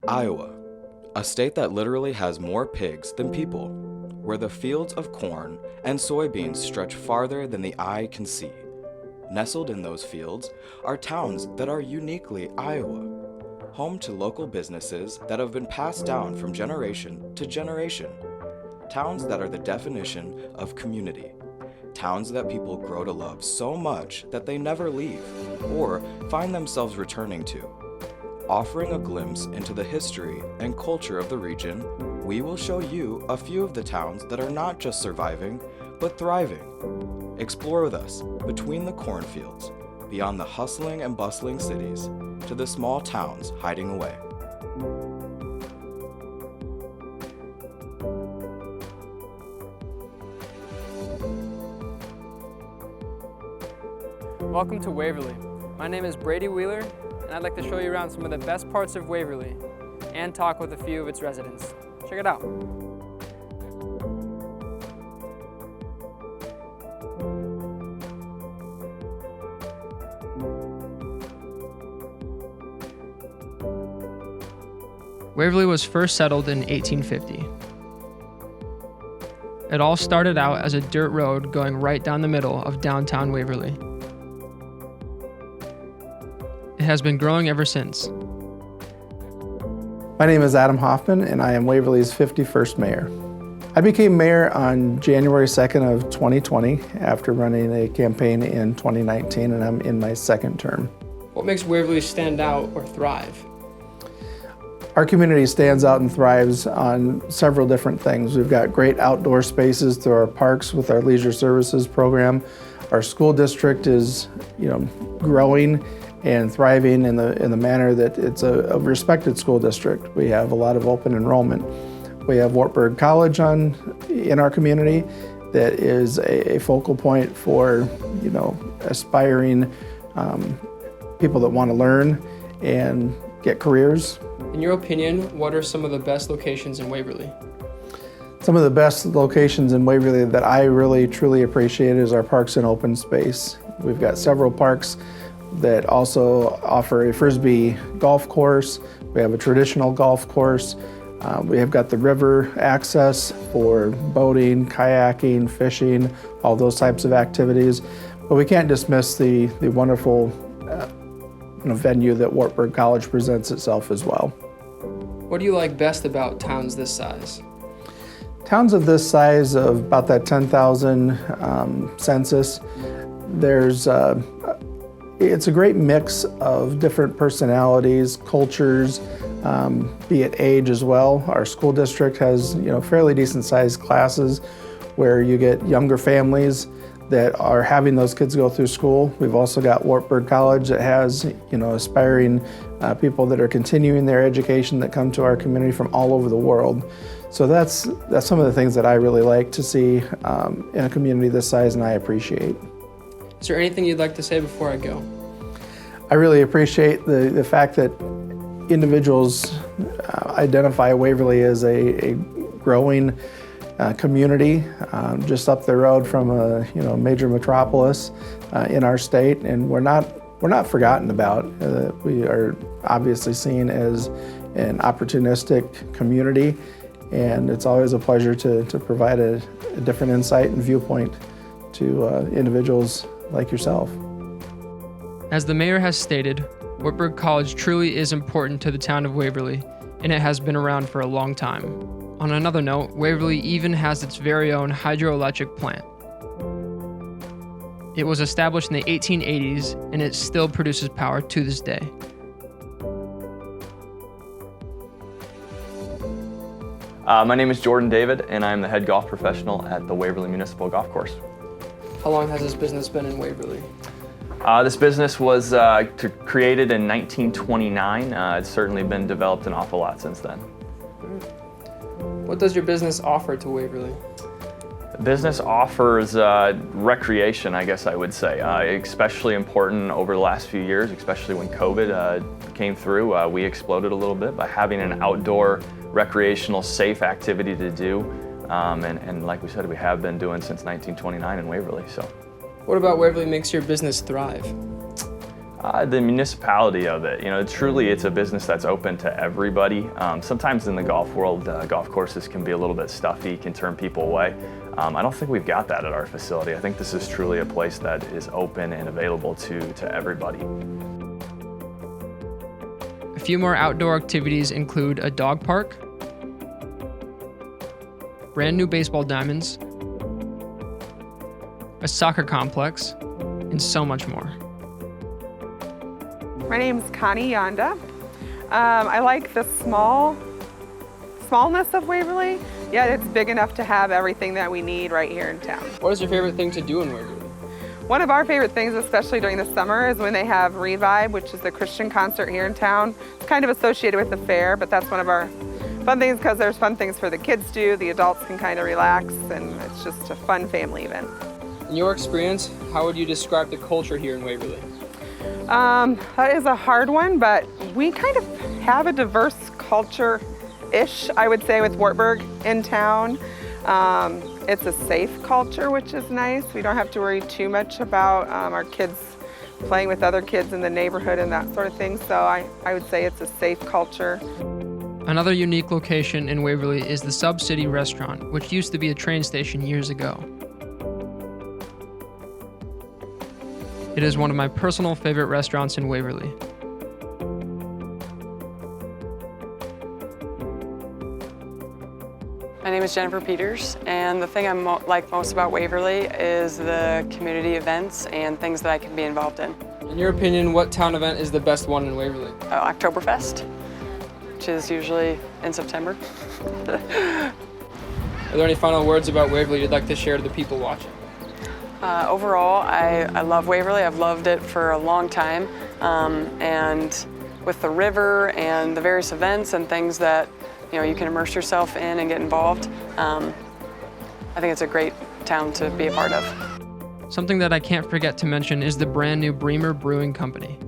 Iowa, a state that literally has more pigs than people, where the fields of corn and soybeans stretch farther than the eye can see. Nestled in those fields are towns that are uniquely Iowa, home to local businesses that have been passed down from generation to generation. Towns that are the definition of community. Towns that people grow to love so much that they never leave or find themselves returning to. Offering a glimpse into the history and culture of the region, we will show you a few of the towns that are not just surviving, but thriving. Explore with us between the cornfields, beyond the hustling and bustling cities, to the small towns hiding away. Welcome to Waverly. My name is Brady Wheeler, and I'd like to show you around some of the best parts of Waverly and talk with a few of its residents. Check it out. Waverly was first settled in 1850. It all started out as a dirt road going right down the middle of downtown Waverly. It has been growing ever since. My name is Adam Hoffman, and I am Waverly's 51st mayor. I became mayor on January 2nd of 2020 after running a campaign in 2019, and I'm in my second term. What makes Waverly stand out or thrive? Our community stands out and thrives on several different things. We've got great outdoor spaces through our parks with our leisure services program. Our school district is, growing and thriving in the manner that it's a respected school district. We have a lot of open enrollment. We have Wartburg College in our community that is a focal point for aspiring people that want to learn and get careers. In your opinion, what are some of the best locations in Waverly? Some of the best locations in Waverly that I really truly appreciate is our parks and open space. We've got several parks that also offer a Frisbee golf course. We have a traditional golf course. We have got the river access for boating, kayaking, fishing, all those types of activities. But we can't dismiss the wonderful venue that Wartburg College presents itself as well. What do you like best about towns this size? Towns of this size, of about that 10,000 census, it's a great mix of different personalities, cultures, be it age as well. Our school district has fairly decent sized classes where you get younger families that are having those kids go through school. We've also got Wartburg College that has aspiring people that are continuing their education that come to our community from all over the world. So that's some of the things that I really like to see in a community this size, and I appreciate. Is there anything you'd like to say before I go? I really appreciate the fact that individuals identify Waverly as a growing community just up the road from a major metropolis in our state, and we're not forgotten about. We are obviously seen as an opportunistic community, and it's always a pleasure to provide a different insight and viewpoint to individuals like yourself. As the mayor has stated, Wartburg College truly is important to the town of Waverly, and it has been around for a long time. On another note, Waverly even has its very own hydroelectric plant. It was established in the 1880s, and it still produces power to this day. My name is Jordan David, and I'm the head golf professional at the Waverly Municipal Golf Course. How long has this business been in Waverly? This business was created in 1929. It's certainly been developed an awful lot since then. What does your business offer to Waverly? The business offers recreation, I guess I would say, especially important over the last few years, especially when COVID came through. We exploded a little bit by having an outdoor recreational safe activity to do. And like we said, we have been doing since 1929 in Waverly. So, what about Waverly makes your business thrive? The municipality of it. You know, truly it's a business that's open to everybody. Sometimes in the golf world, golf courses can be a little bit stuffy, can turn people away. I don't think we've got that at our facility. I think this is truly a place that is open and available to everybody. A few more outdoor activities include a dog park, brand new baseball diamonds, a soccer complex, and so much more. My name is Connie Yonda. I like the smallness of Waverly, yet it's big enough to have everything that we need right here in town. What is your favorite thing to do in Waverly? One of our favorite things, especially during the summer, is when they have Revive, which is the Christian concert here in town. It's kind of associated with the fair, but that's one of our fun things because there's fun things for the kids to do, the adults can kind of relax, and it's just a fun family event. In your experience, how would you describe the culture here in Waverly? That is a hard one, but we kind of have a diverse culture-ish, I would say, with Wartburg in town. It's a safe culture, which is nice. We don't have to worry too much about our kids playing with other kids in the neighborhood and that sort of thing, so I would say it's a safe culture. Another unique location in Waverly is the Sub City Restaurant, which used to be a train station years ago. It is one of my personal favorite restaurants in Waverly. My name is Jennifer Peters, and the thing I like most about Waverly is the community events and things that I can be involved in. In your opinion, what town event is the best one in Waverly? Oktoberfest, which is usually in September. Are there any final words about Waverly you'd like to share to the people watching? Overall, I love Waverly. I've loved it for a long time, and with the river and the various events and things that you can immerse yourself in and get involved, I think it's a great town to be a part of. Something that I can't forget to mention is the brand new Bremer Brewing Company.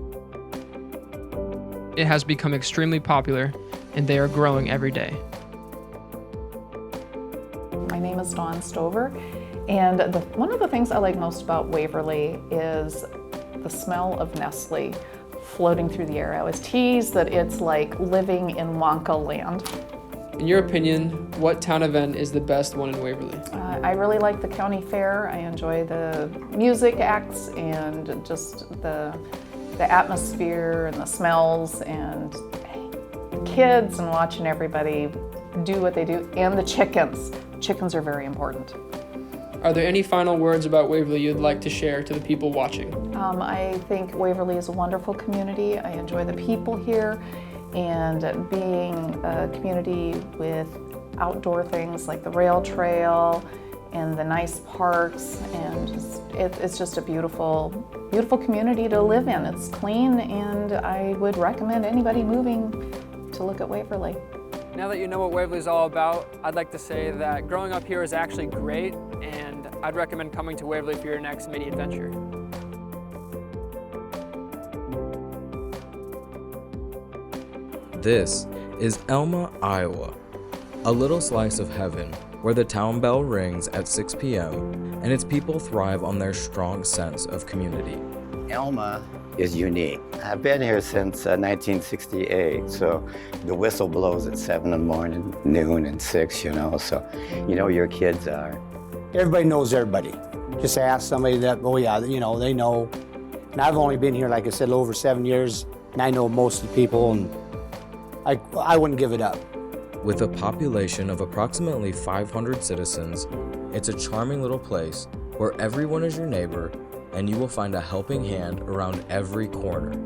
It has become extremely popular, and they are growing every day. My name is Dawn Stover, and one of the things I like most about Waverly is the smell of Nestle floating through the air. I was teased that it's like living in Wonka land. In your opinion, what town event is the best one in Waverly? I really like the county fair. I enjoy the music acts and just the atmosphere and the smells and the kids and watching everybody do what they do, and the chickens. Chickens are very important. Are there any final words about Waverly you'd like to share to the people watching? I think Waverly is a wonderful community. I enjoy the people here, and being a community with outdoor things like the rail trail and the nice parks, and it's just a beautiful, beautiful community to live in. It's clean, and I would recommend anybody moving to look at Waverly. Now that you know what Waverly is all about, I'd like to say that growing up here is actually great, and I'd recommend coming to Waverly for your next mini adventure. This is Elma, Iowa, a little slice of heaven where the town bell rings at 6 p.m. and its people thrive on their strong sense of community. Elma is unique. I've been here since 1968, so the whistle blows at 7 in the morning, noon, and 6, so your kids are. Everybody knows everybody. Just ask somebody that, oh yeah, they know. And I've only been here, like I said, over 7 years, and I know most of the people, and I wouldn't give it up. With a population of approximately 500 citizens, it's a charming little place where everyone is your neighbor and you will find a helping hand around every corner.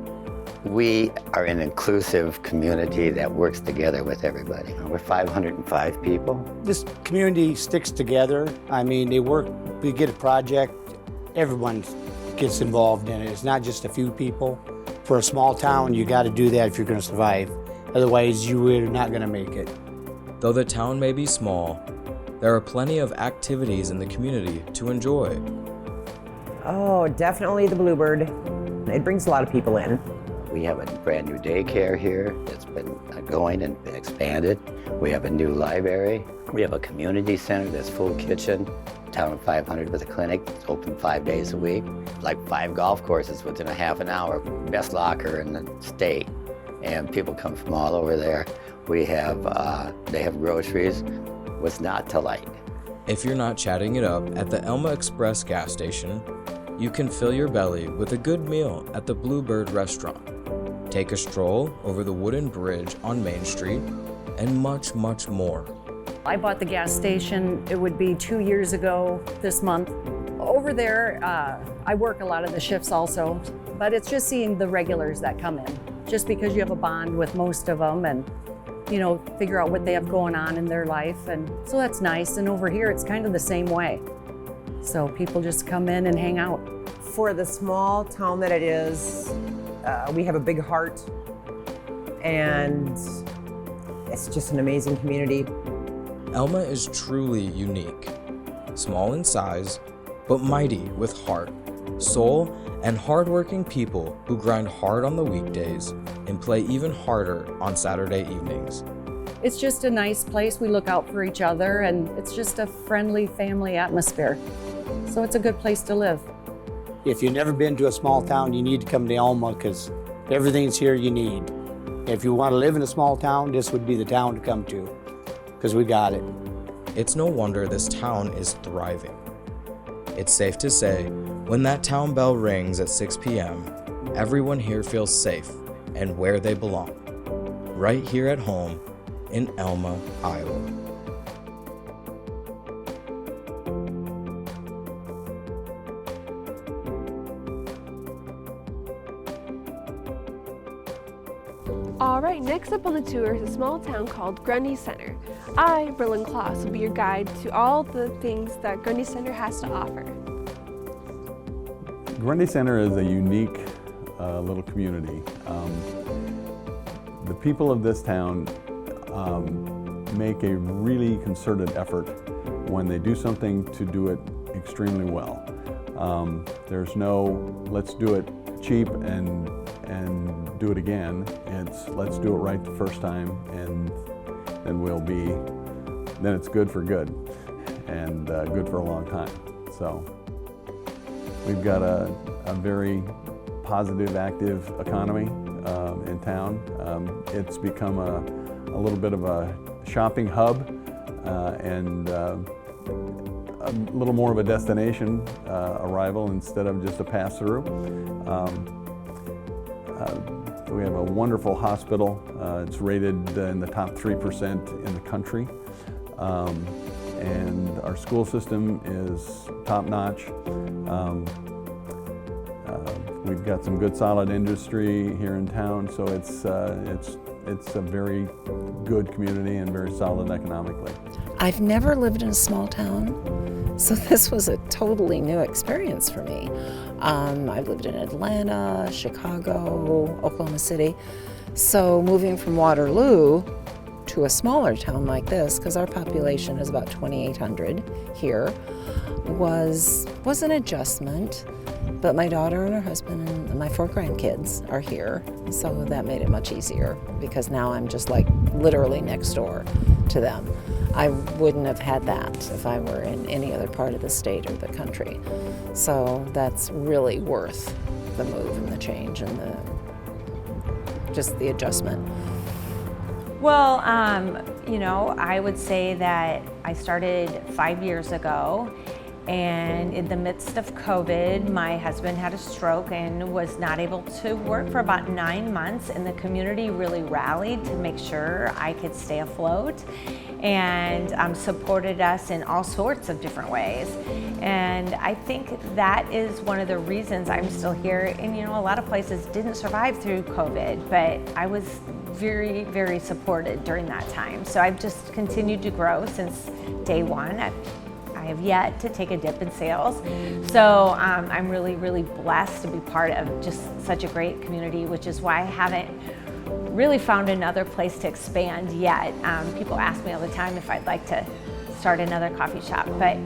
We are an inclusive community that works together with everybody. We're 505 people. This community sticks together. I mean, they work, we get a project, everyone gets involved in it. It's not just a few people. For a small town, you got to do that if you're going to survive. Otherwise, you are not going to make it. Though the town may be small, there are plenty of activities in the community to enjoy. Oh, definitely the Bluebird. It brings a lot of people in. We have a brand new daycare here. It's been a going and been expanded. We have a new library. We have a community center that's full kitchen. Town of 500 with a clinic. It's open 5 days a week. Like 5 golf courses within a half an hour. Best locker in the state. And people come from all over there. We have, they have groceries. What's not to like? If you're not chatting it up at the Elma Express gas station, you can fill your belly with a good meal at the Bluebird restaurant. Take a stroll over the wooden bridge on Main Street, and much, much more. I bought the gas station, it would be 2 years ago this month. Over there, I work a lot of the shifts also, but it's just seeing the regulars that come in. Just because you have a bond with most of them and, you know, figure out what they have going on in their life. And so that's nice. And over here, it's kind of the same way. So people just come in and hang out. For the small town that it is, we have a big heart, and it's just an amazing community. Elma is truly unique. Small in size, but mighty with heart, soul, and hardworking people who grind hard on the weekdays and play even harder on Saturday evenings. It's just a nice place. We look out for each other, and it's just a friendly family atmosphere. So it's a good place to live. If you've never been to a small town, you need to come to Elma because everything's here you need. If you want to live in a small town, this would be the town to come to because we got it. It's no wonder this town is thriving. It's safe to say, when that town bell rings at 6 p.m., everyone here feels safe and where they belong, right here at home in Elma, Iowa. All right, next up on the tour is a small town called Grundy Center. I, Berlin Kloss, will be your guide to all the things that Grundy Center has to offer. Grundy Center is a unique little community. The people of this town make a really concerted effort when they do something to do it extremely well. There's no let's do it cheap and do it again. It's let's do it right the first time, and then it's good for good and good for a long time. So we've got a very positive, active economy in town. It's become a little bit of a shopping hub and a little more of a destination arrival instead of just a pass-through. We have a wonderful hospital. It's rated in the top 3% in the country. And our school system is top-notch. We've got some good solid industry here in town, so it's a very good community and very solid economically. I've never lived in a small town, so this was a totally new experience for me. I've lived in Atlanta, Chicago, Oklahoma City. So moving from Waterloo to a smaller town like this, because our population is about 2,800 here, was an adjustment. But my daughter and her husband and my 4 grandkids are here, so that made it much easier because now I'm just like literally next door to them. I wouldn't have had that if I were in any other part of the state or the country. So that's really worth the move and the change and just the adjustment. Well, you know, I would say that I started 5 years ago, and in the midst of COVID, my husband had a stroke and was not able to work for about 9 months, and the community really rallied to make sure I could stay afloat and supported us in all sorts of different ways. And I think that is one of the reasons I'm still here. And you know, a lot of places didn't survive through COVID, but I was very, very supported during that time. So I've just continued to grow since day one. I have yet to take a dip in sales. So I'm really, really blessed to be part of just such a great community, which is why I haven't really found another place to expand yet. People ask me all the time if I'd like to start another coffee shop, but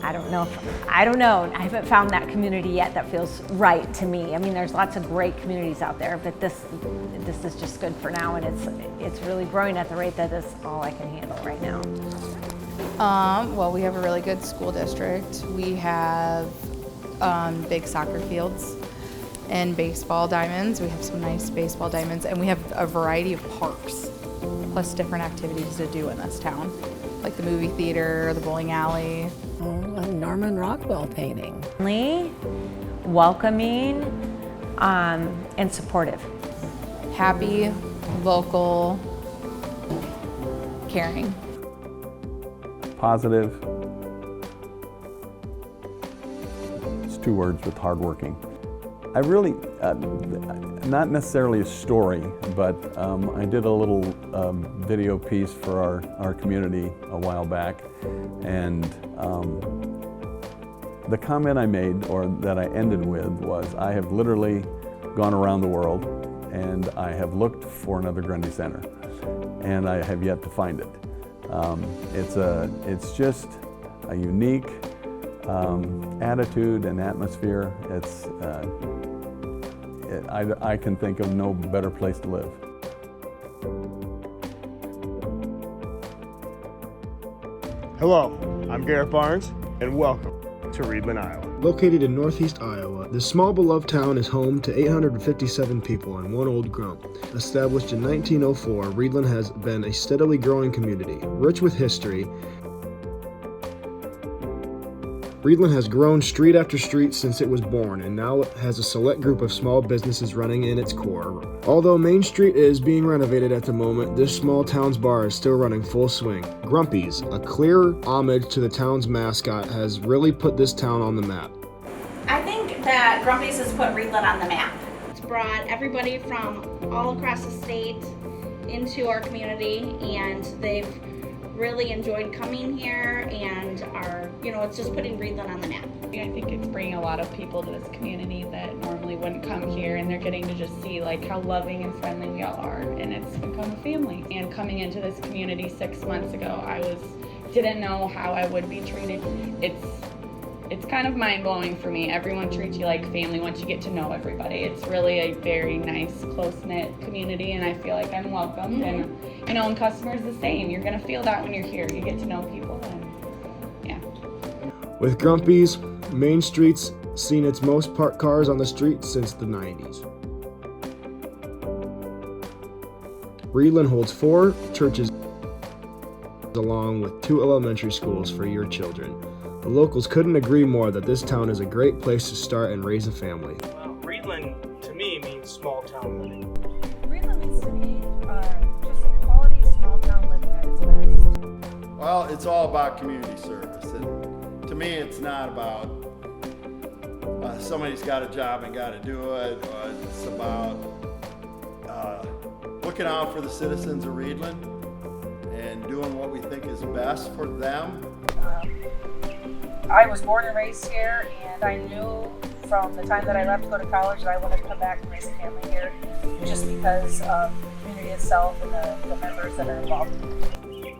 I don't know. I haven't found that community yet that feels right to me. I mean, there's lots of great communities out there, but this is just good for now, and it's really growing at the rate that is all I can handle right now. Well, we have a really good school district. We have big soccer fields and baseball diamonds. We have some nice baseball diamonds, and we have a variety of parks, plus different activities to do in this town, like the movie theater, the bowling alley. A Norman Rockwell painting. Welcoming, and supportive. Happy, vocal, caring. Positive. It's 2 words with hardworking. I really, not necessarily a story, but I did a little video piece for our community a while back, and the comment I made, or that I ended with, was I have literally gone around the world and I have looked for another Grundy Center, and I have yet to find it. It's just a unique attitude and atmosphere. I can think of no better place to live. Hello, I'm Garrett Barnes, and welcome to Reedland, Iowa. Located in northeast Iowa, this small beloved town is home to 857 people and one old grump. Established in 1904, Reedland has been a steadily growing community, rich with history. Reedland has grown street after street since it was born, and now it has a select group of small businesses running in its core. Although Main Street is being renovated at the moment, this small town's bar is still running full swing. Grumpy's, a clear homage to the town's mascot, has really put this town on the map. I think that Grumpy's has put Reedland on the map. It's brought everybody from all across the state into our community, and they've really enjoyed coming here, and it's just putting Reedland on the map. I think it's bringing a lot of people to this community that normally wouldn't come here, and they're getting to just see like how loving and friendly we all are, and it's become a family. And coming into this community 6 months ago, didn't know how I would be treated. It's kind of mind-blowing for me. Everyone treats you like family once you get to know everybody. It's really a very nice, close-knit community, and I feel like I'm welcomed. And customers the same. You're gonna feel that when you're here. You get to know people, and yeah. With Grumpy's, Main Street's seen its most parked cars on the street since the 90s. Reedland holds 4 churches along with 2 elementary schools for your children. The locals couldn't agree more that this town is a great place to start and raise a family. Well, Reedland to me means small town living. Reedland means to me just a quality small town living at its best. Well, it's all about community service. And to me, it's not about somebody's got a job and got to do it. It's about looking out for the citizens of Reedland and doing what we think is best for them. I was born and raised here, and I knew from the time that I left to go to college that I wanted to come back and raise a family here, just because of the community itself and the members that are involved.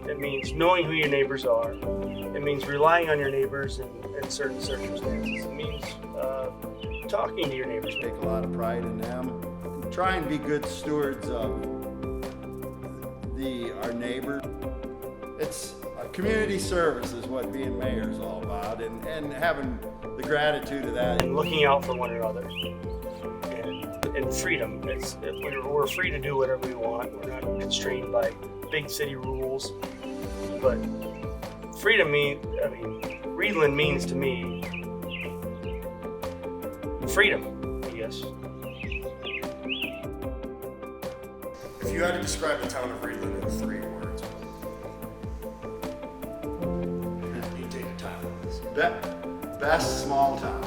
It means knowing who your neighbors are. It means relying on your neighbors in certain circumstances. It means talking to your neighbors. Take a lot of pride in them. Try and be good stewards of our neighbors. It's community service is what being mayor is all about, and having the gratitude of that. And looking out for one another. And freedom. We're free to do whatever we want. We're not constrained by big city rules. But freedom Reedland means to me freedom, I guess. If you had to describe the town of Reedland in 3 words, you take your time on this. Best small town.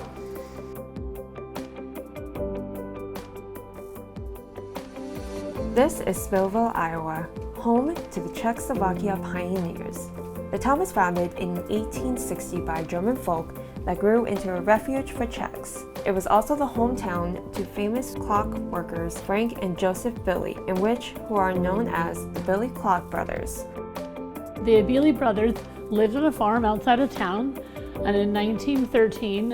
This is Spillville, Iowa, home to the Czechoslovakia pioneers. The town was founded in 1860 by German folk that grew into a refuge for Czechs. It was also the hometown to famous clock workers Frank and Joseph Billy, who are known as the Billy Clock Brothers. The Abili brothers lived on a farm outside of town. And in 1913,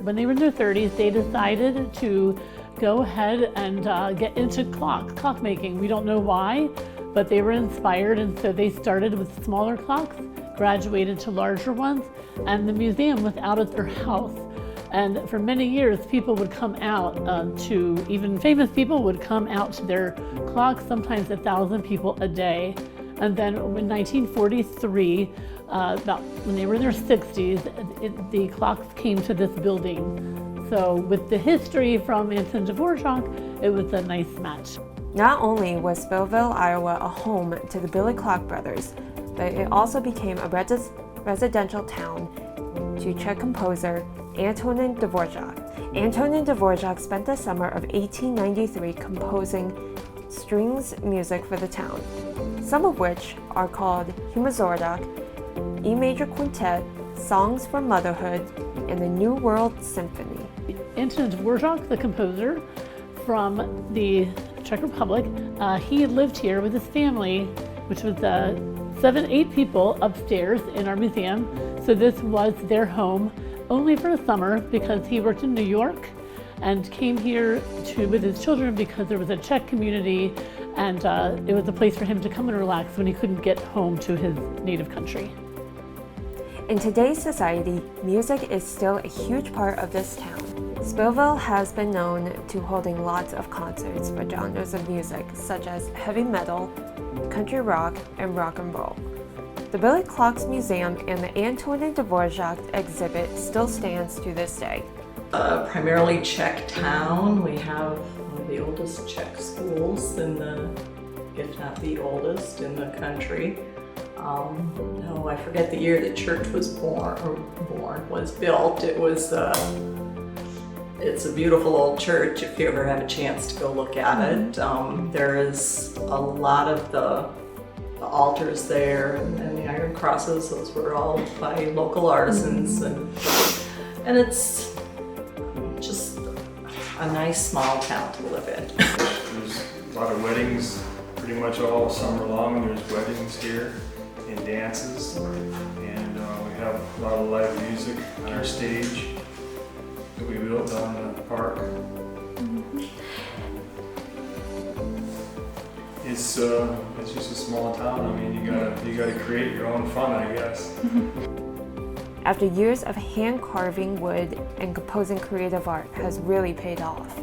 when they were in their 30s, they decided to go ahead and get into clockmaking. We don't know why, but they were inspired, and so they started with smaller clocks, graduated to larger ones, and the museum was out at their house. And for many years, people would come out even famous people would come out to their clocks, sometimes 1,000 people a day. And then in 1943, about when they were in their 60s, the clocks came to this building. So with the history from Anton Dvorak, it was a nice match. Not only was Spillville, Iowa a home to the Billy Clock brothers, but it also became a residential town to Czech composer Antonín Dvorak. Antonín Dvorak spent the summer of 1893 composing strings music for the town, some of which are called Humazordak, E Major Quintet, Songs for Motherhood, and the New World Symphony. Antonín Dvorak, the composer from the Czech Republic, he lived here with his family, which was 7-8 people upstairs in our museum. So this was their home only for the summer because he worked in New York and came here with his children because there was a Czech community, and it was a place for him to come and relax when he couldn't get home to his native country. In today's society, music is still a huge part of this town. Spillville has been known to holding lots of concerts for genres of music such as heavy metal, country rock, and rock and roll. The Billy Clocks Museum and the Antonín Dvorak exhibit still stands to this day. Primarily Czech town. We have one of the oldest Czech schools if not the oldest in the country. I forget the year the church was was built. It's a beautiful old church if you ever have a chance to go look at it. There is a lot of the altars there and the iron crosses. Those were all by local artisans, and it's just a nice small town to live in. There's a lot of weddings pretty much all summer long. There's weddings here and dances, and we have a lot of live music on our stage that we built down the park. It's just a small town. I mean, you gotta create your own fun, I guess. After years of hand carving wood and composing creative art has really paid off.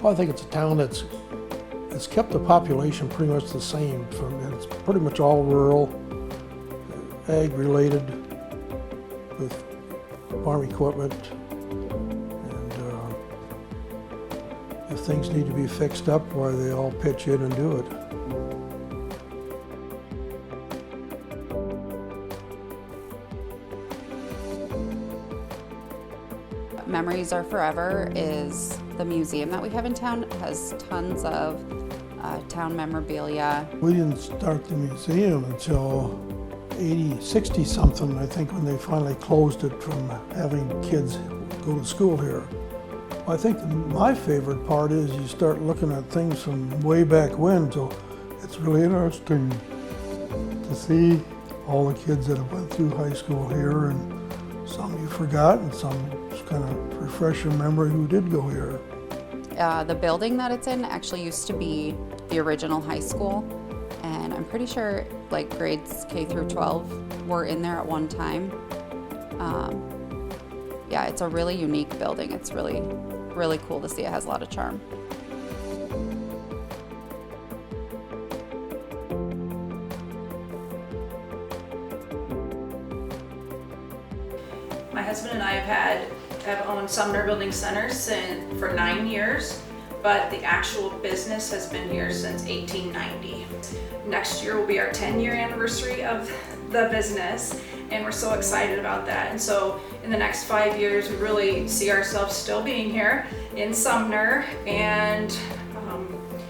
Well, I think it's a town that's kept the population pretty much the same. It's pretty much all rural, ag related, with farm equipment, and if things need to be fixed up, why they all pitch in and do it. Memories Are Forever is the museum that we have in town. It has tons of town memorabilia. We didn't start the museum until 60 something, I think, when they finally closed it from having kids go to school here. I think my favorite part is you start looking at things from way back when, so it's really interesting to see all the kids that have went through high school here, and some you forgot and some just kind of refresh your memory who did go here. The building that it's in actually used to be the original high school, and I'm pretty sure like grades K through 12 were in there at one time. Yeah, it's a really unique building. It's really, really cool to see. It has a lot of charm. My husband and I have owned Sumner Building Centers for 9 years, but the actual business has been here since 1890. Next year will be our 10-year anniversary of the business, and we're so excited about that. And so in the next 5 years, we really see ourselves still being here in Sumner and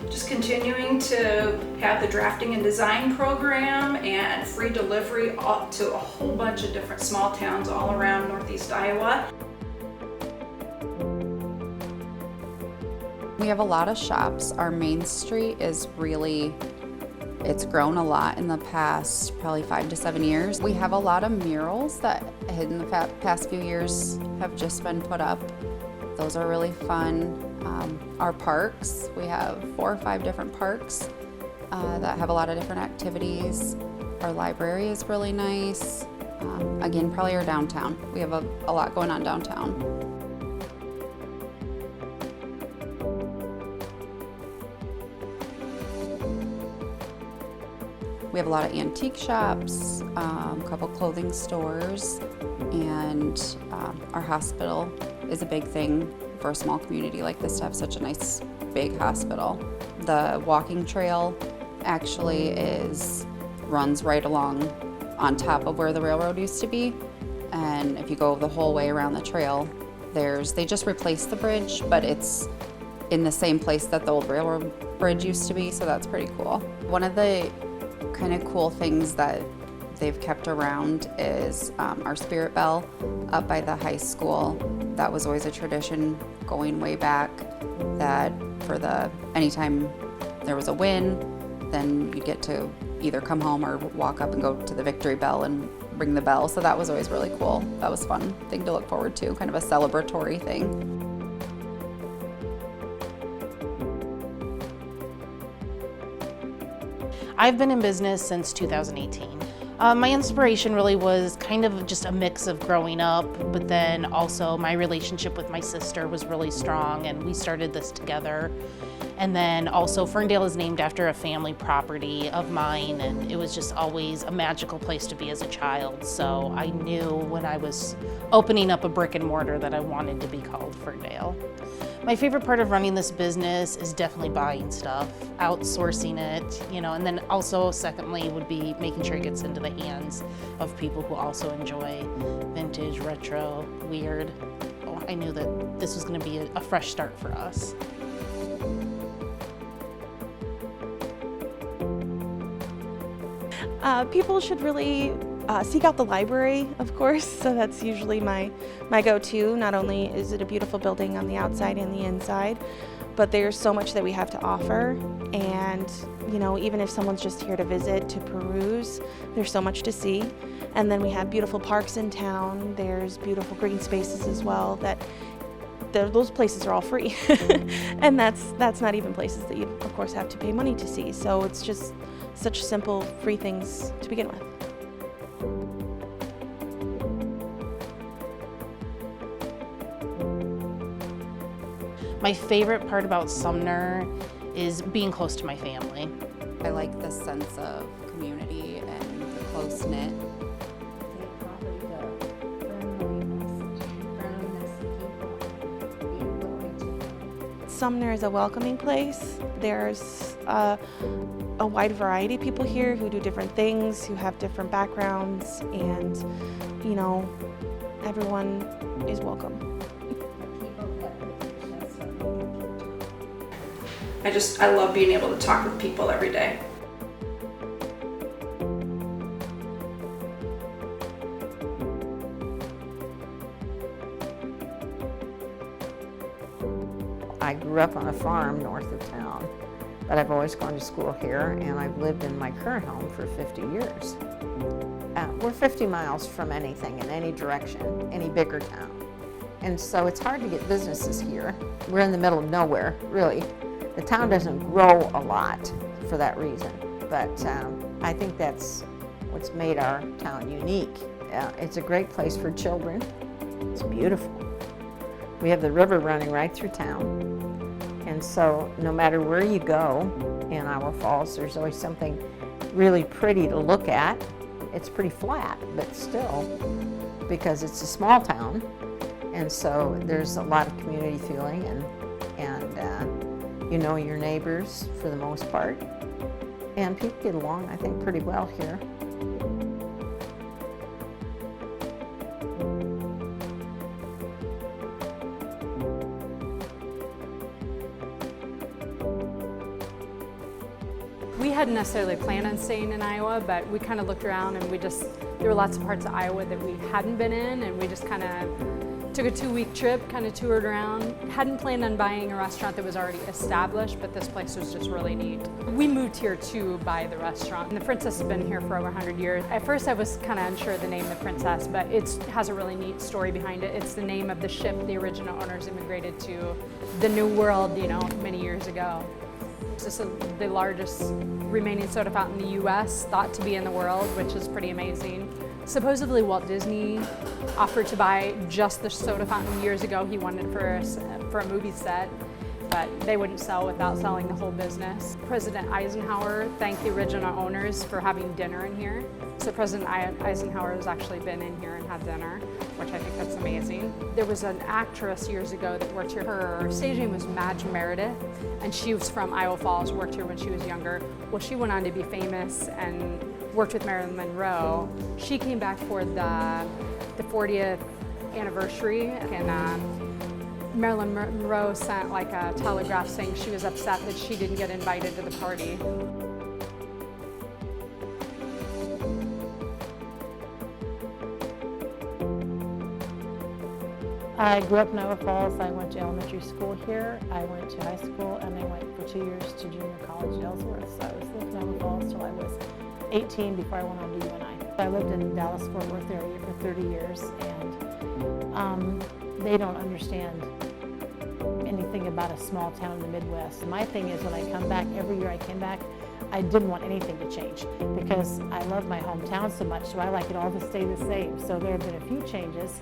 just continuing to have the drafting and design program and free delivery to a whole bunch of different small towns all around Northeast Iowa. We have a lot of shops. Our main street is really, it's grown a lot in the past probably 5 to 7 years. We have a lot of murals that in the past few years have just been put up. Those are really fun. Our parks, we have 4 or 5 different parks that have a lot of different activities. Our library is really nice. Again, probably our downtown. We have a lot going on downtown. We have a lot of antique shops, a couple clothing stores, and our hospital is a big thing for a small community like this to have such a nice big hospital. The walking trail actually runs right along on top of where the railroad used to be, and if you go the whole way around the trail, they just replaced the bridge, but it's in the same place that the old railroad bridge used to be, so that's pretty cool. One of the kind of cool things that they've kept around is our spirit bell up by the high school. That was always a tradition going way back, that anytime there was a win, then you get to either come home or walk up and go to the victory bell and ring the bell. So that was always really cool. That was a fun thing to look forward to, kind of a celebratory thing. I've been in business since 2018. My inspiration really was kind of just a mix of growing up, but then also my relationship with my sister was really strong, and we started this together. And then also Ferndale is named after a family property of mine, and it was just always a magical place to be as a child. So I knew when I was opening up a brick and mortar that I wanted to be called Ferndale. My favorite part of running this business is definitely buying stuff, outsourcing it, and then also secondly would be making sure it gets into the hands of people who also enjoy vintage, retro, weird. I knew that this was going to be a fresh start for us. People should really seek out the library, of course, so that's usually my go-to. Not only is it a beautiful building on the outside and the inside, but there's so much that we have to offer, and even if someone's just here to visit, to peruse, there's so much to see. And then we have beautiful parks in town, there's beautiful green spaces as well, those places are all free. And that's not even places that you, of course, have to pay money to see. So it's just such simple, free things to begin with. My favorite part about Sumner is being close to my family. I like the sense of community and the close-knit. Sumner is a welcoming place. There's a wide variety of people here who do different things, who have different backgrounds, and everyone is welcome. I love being able to talk with people every day. I grew up on a farm north of town, but I've always gone to school here, and I've lived in my current home for 50 years. We're 50 miles from anything in any direction, any bigger town. And so it's hard to get businesses here. We're in the middle of nowhere, really. The town doesn't grow a lot for that reason, but I think that's what's made our town unique. It's a great place for children. It's beautiful. We have the river running right through town, and so no matter where you go in Iowa Falls, there's always something really pretty to look at. It's pretty flat, but still, because it's a small town, and so there's a lot of community feeling, and you know your neighbors for the most part, and people get along, I think, pretty well here. We hadn't necessarily planned on staying in Iowa, but we kind of looked around and there were lots of parts of Iowa that we hadn't been in, and we just kind of Took a 2-week trip, kind of toured around. Hadn't planned on buying a restaurant that was already established, but this place was just really neat. We moved here to buy the restaurant. And the Princess has been here for over 100 years. At first I was kind of unsure of the name of the Princess, but it has a really neat story behind it. It's the name of the ship the original owners immigrated to the New World, you know, many years ago. This is the largest remaining soda fountain in the US, thought to be in the world, which is pretty amazing. Supposedly Walt Disney offered to buy just the soda fountain years ago. He wanted it for a movie set, but they wouldn't sell without selling the whole business. President Eisenhower thanked the original owners for having dinner in here. So President Eisenhower has actually been in here and had dinner, which I think that's amazing. There was an actress years ago that worked here. Her stage name was Madge Meredith, and she was from Iowa Falls, worked here when she was younger. Well, she went on to be famous and worked with Marilyn Monroe. She came back for the 40th anniversary, and Marilyn Monroe sent like a telegraph saying she was upset that she didn't get invited to the party. I grew up in Iowa Falls. I went to elementary school here. I went to high school, and I went for 2 years to junior college at Ellsworth. So I lived in Iowa Falls till I was 18 before I went on to UNI. I lived in Dallas-Fort Worth area for 30 years, and they don't understand anything about a small town in the Midwest. My thing is, when I come back, every year I came back, I didn't want anything to change because I love my hometown so much, so I like it all to stay the same. So there have been a few changes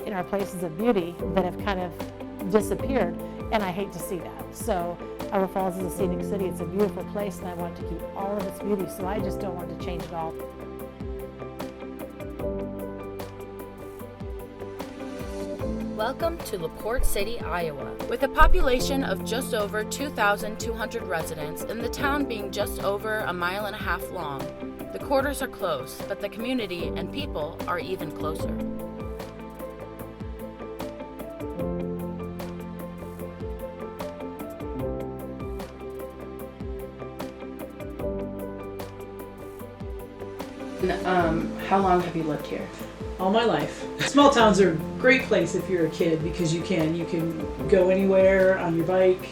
in our places of beauty that have kind of disappeared, and I hate to see that. So Iowa Falls is a scenic city. It's a beautiful place, and I want to keep all of its beauty, so I just don't want to change it all. Welcome to LaPorte City, Iowa. With a population of just over 2,200 residents and the town being just over 1.5 miles long, the quarters are close, but the community and people are even closer. How long have you lived here? All my life. Small towns are a great place if you're a kid because you can go anywhere on your bike.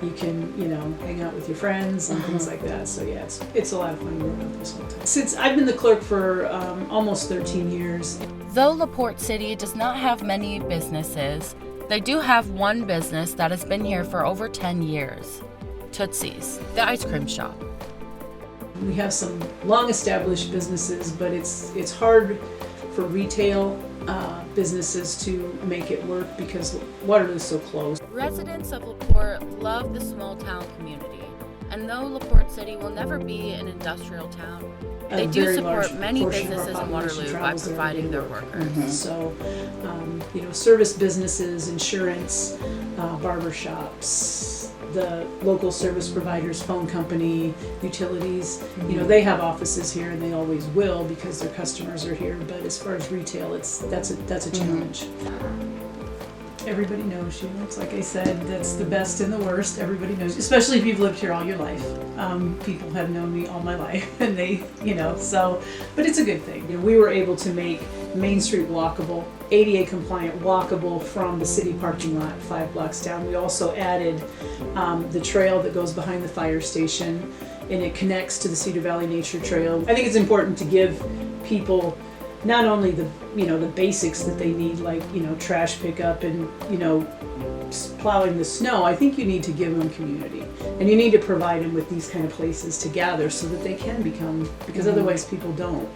You can, hang out with your friends and things like that. So yeah, it's a lot of fun growing up in a small town. Since I've been the clerk for almost 13 years. Though LaPorte City does not have many businesses, they do have one business that has been here for over 10 years. Tootsie's, the ice cream shop. We have some long-established businesses, but it's hard for retail businesses to make it work because Waterloo is so close. Residents of LaPorte love the small town community, and though LaPorte City will never be an industrial town, they do support many businesses in Waterloo by providing their workers. Mm-hmm. So, service businesses, insurance, barber shops, the local service providers, phone company, utilities, they have offices here and they always will because their customers are here. But as far as retail, that's a challenge. Everybody knows you. It's like I said, that's the best and the worst. Everybody knows you, especially if you've lived here all your life. People have known me all my life and they, but it's a good thing. We were able to make Main Street walkable, ADA compliant walkable from the city parking lot 5 blocks down. We also added the trail that goes behind the fire station and it connects to the Cedar Valley Nature Trail. I think it's important to give people not only the basics that they need, like trash pickup and plowing the snow. I think you need to give them community, and you need to provide them with these kind of places to gather so that they can become, because otherwise people don't.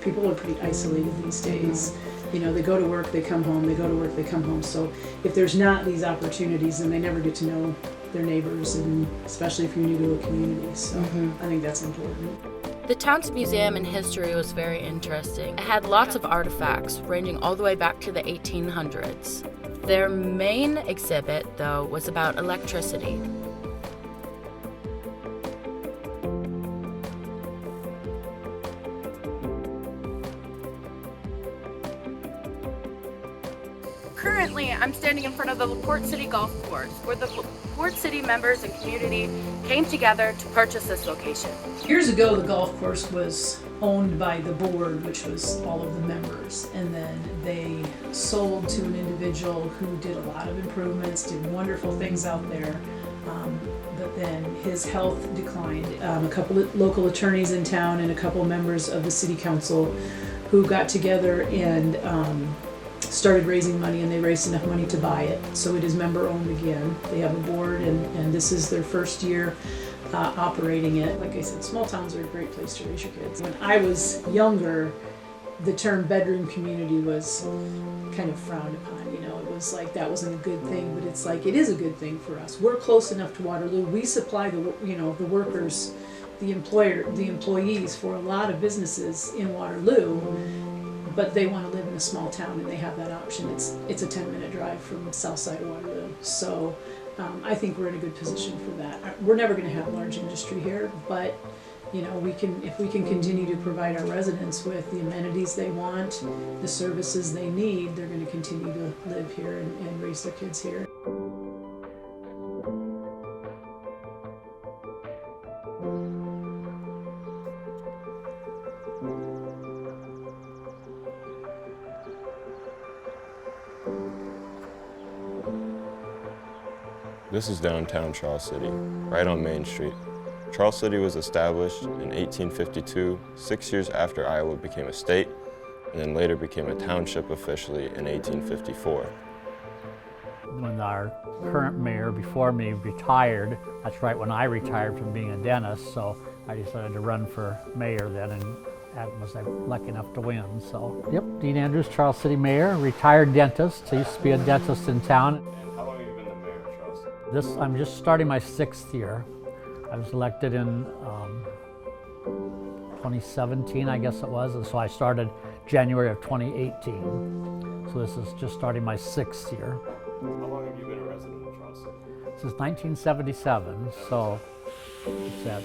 People are pretty isolated these days. They go to work, they come home, they go to work, they come home. So if there's not these opportunities, then they never get to know their neighbors, and especially if you're new to a community. So I think that's important. The town's museum and history was very interesting. It had lots of artifacts ranging all the way back to the 1800s. Their main exhibit, though, was about electricity. Currently, I'm standing in front of the LaPorte City Golf Course, where the LaPorte City members and community came together to purchase this location. Years ago, the golf course was owned by the board, which was all of the members, and then they sold to an individual who did a lot of improvements, did wonderful things out there. But then his health declined. A couple of local attorneys in town and a couple members of the city council who got together and started raising money, and they raised enough money to buy it. So it is member owned again. They have a board, and this is their first year operating it. Like I said, small towns are a great place to raise your kids. When I was younger, the term bedroom community was kind of frowned upon. It was like that wasn't a good thing, but it's like it is a good thing for us. We're close enough to Waterloo. We supply the workers, the employees for a lot of businesses in Waterloo, but they want to live in a small town and they have that option. It's a 10-minute drive from Southside Waterloo. So I think we're in a good position for that. We're never going to have large industry here, but if we can continue to provide our residents with the amenities they want, the services they need, they're going to continue to live here and raise their kids here. This is downtown Charles City, right on Main Street. Charles City was established in 1852, 6 years after Iowa became a state, and then later became a township officially in 1854. When our current mayor before me retired, that's right when I retired from being a dentist, so I decided to run for mayor then, and was lucky enough to win. So, yep, Dean Andrews, Charles City mayor, retired dentist. I used to be a dentist in town. And how long have you been the mayor of Charles City? I'm just starting my 6th year. I was elected in 2017, I guess it was, and so I started January of 2018. So this is just starting my 6th year. How long have you been a resident of Charles City? Since 1977, so it's at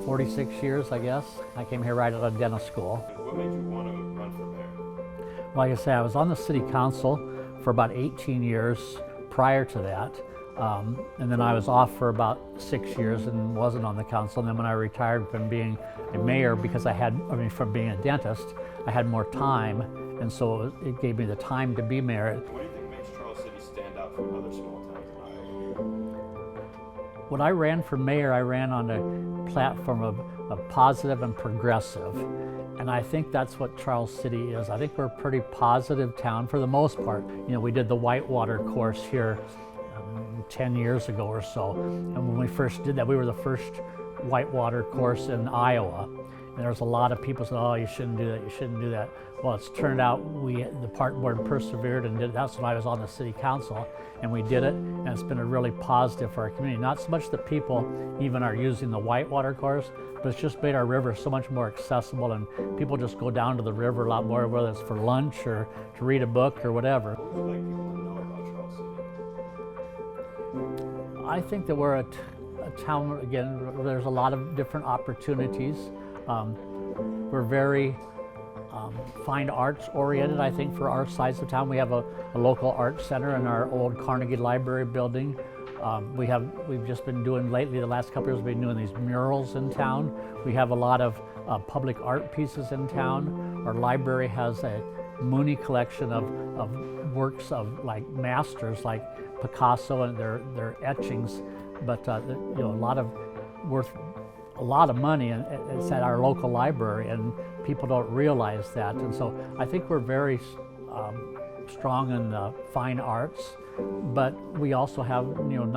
46 years, I guess. I came here right out of dental school. What made you want to run for mayor? Like I say, I was on the city council for about 18 years prior to that. And then I was off for about 6 years and wasn't on the council. And then when I retired from being a mayor, because from being a dentist, I had more time, and so it gave me the time to be mayor. What do you think makes Charles City stand out from other small towns in Iowa? When I ran for mayor, I ran on a platform of positive and progressive. And I think that's what Charles City is. I think we're a pretty positive town for the most part. We did the whitewater course here 10 years ago or so. And when we first did that, we were the first whitewater course in Iowa. And there was a lot of people saying, oh, you shouldn't do that, you shouldn't do that. Well, it's turned out the park board persevered and did it. That's when I was on the city council, and we did it, and it's been a really positive for our community. Not so much that people even are using the whitewater course, but it's just made our river so much more accessible, and people just go down to the river a lot more, whether it's for lunch or to read a book or whatever. What would you like people to know about Charles City? I think that we're a town, again, there's a lot of different opportunities. We're very fine arts oriented, I think, for our size of town. We have a local arts center in our old Carnegie Library building. We've just been doing lately, the last couple of years, we've been doing these murals in town. We have a lot of public art pieces in town. Our library has a Mooney collection of works of like masters like Picasso and their etchings, but worth a lot of money, and it's at our local library, and people don't realize that. And so I think we're very strong in the fine arts, but we also have, when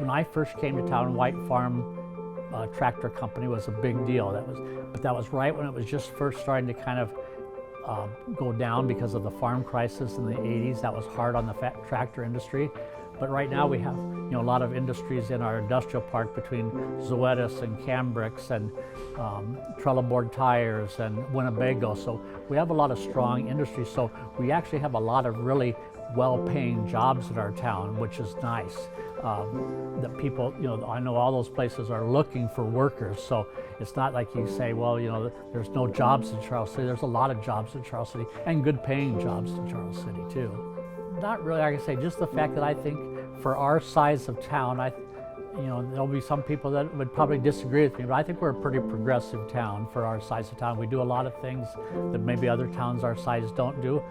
I first came to town, White Farm Tractor Company was a big deal. But that was right when it was just first starting to kind of go down because of the farm crisis in the 80s. That was hard on the tractor industry. But right now we have a lot of industries in our industrial park between Zoetis and Cambrix and Trelleborg Tires and Winnebago. So we have a lot of strong industries. So we actually have a lot of really well-paying jobs in our town, which is nice. That people, I know all those places are looking for workers. So it's not like you say, well, there's no jobs in Charles City. There's a lot of jobs in Charles City, and good paying jobs in Charles City too. Not really, like I say, just the fact that I think for our size of town, you know, there'll be some people that would probably disagree with me, but I think we're a pretty progressive town for our size of town. We do a lot of things that maybe other towns our size don't do.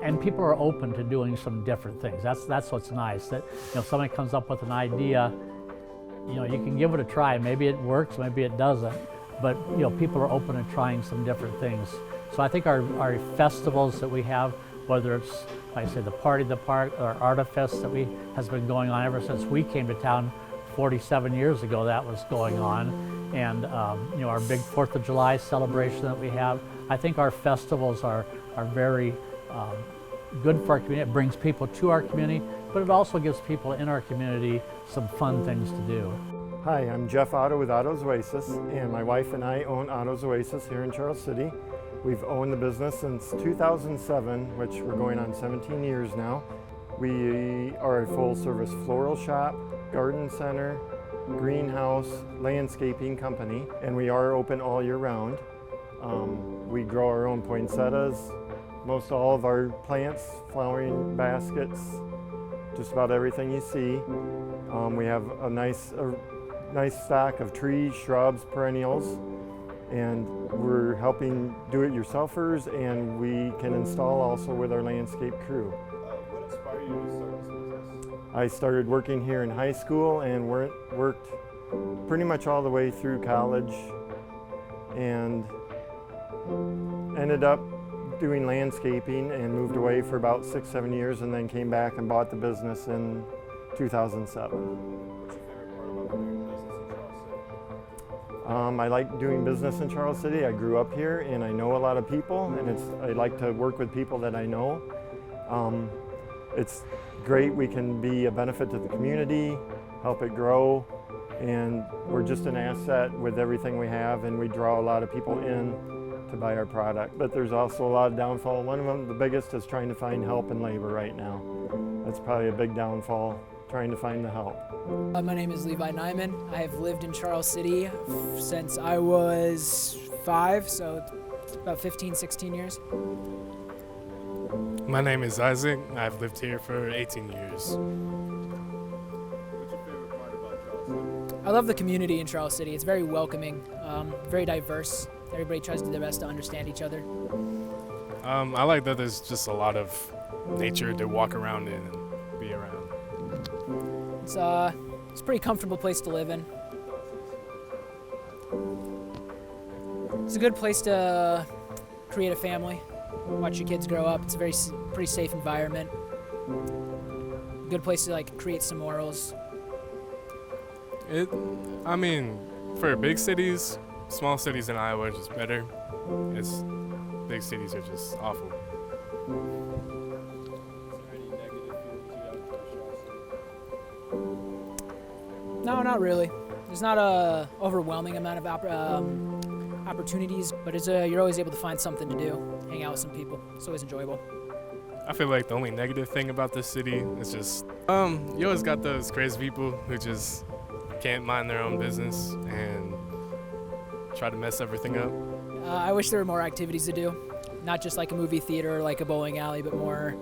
And people are open to doing some different things. That's what's nice. That, you know, if somebody comes up with an idea, you know, you can give it a try. Maybe it works, maybe it doesn't. But, you know, people are open to trying some different things. So I think our festivals that we have, whether it's, like I say, the Party the Park or Artifest that has been going on ever since we came to town 47 years ago, that was going on. And, you know, our big 4th of July celebration that we have. I think our festivals are very good for our community. It brings people to our community, but it also gives people in our community some fun things to do. Hi, I'm Jeff Otto with Otto's Oasis, and my wife and I own Otto's Oasis here in Charles City. We've owned the business since 2007, which we're going on 17 years now. We are a full-service floral shop, garden center, greenhouse, landscaping company, and we are open all year round. We grow our own poinsettias, most all of our plants, flowering baskets, just about everything you see. We have a nice stock of trees, shrubs, perennials, and we're helping do-it-yourselfers, and we can install also with our landscape crew. What inspired you to start this business? I started working here in high school and worked pretty much all the way through college, and ended up doing landscaping and moved away for about 6-7 years, and then came back and bought the business in 2007. What's your favorite part about doing business in Charles City? I like doing business in Charles City. I grew up here and I know a lot of people, and I like to work with people that I know. It's great. We can be a benefit to the community, help it grow, and we're just an asset with everything we have, and we draw a lot of people in to buy our product. But there's also a lot of downfall. One of them, the biggest, is trying to find help and labor right now. That's probably a big downfall, trying to find the help. My name is Levi Nyman. I have lived in Charles City since I was 5, so about 15, 16 years. My name is Isaac. I've lived here for 18 years. What's your favorite part about Charles City? I love the community in Charles City. It's very welcoming, very diverse. Everybody tries to do their best to understand each other. I like that there's just a lot of nature to walk around in and be around. It's a pretty comfortable place to live in. It's a good place to create a family, watch your kids grow up. It's a pretty safe environment. Good place to create some morals. I mean, for big cities, small cities in Iowa are just better. Big cities are just awful. No, not really. There's not a overwhelming amount of opportunities, but you're always able to find something to do, hang out with some people. It's always enjoyable. I feel like the only negative thing about this city is just, you always got those crazy people who just can't mind their own business and try to mess everything up. I wish there were more activities to do, not just like a movie theater or like a bowling alley, but more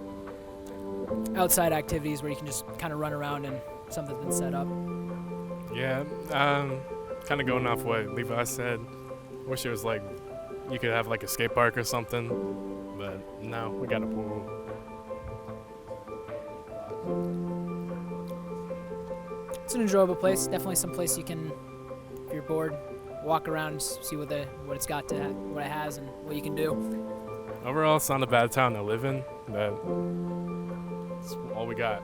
outside activities where you can just kind of run around and something's been set up. Yeah, kind of going off what Levi said, wish it was like you could have like a skate park or something, but no, we got a pool. It's an enjoyable place. Definitely some place you can, if you're bored, walk around and see what it's got to, what it has, and what you can do. Overall, it's not a bad town to live in, but it's all we got.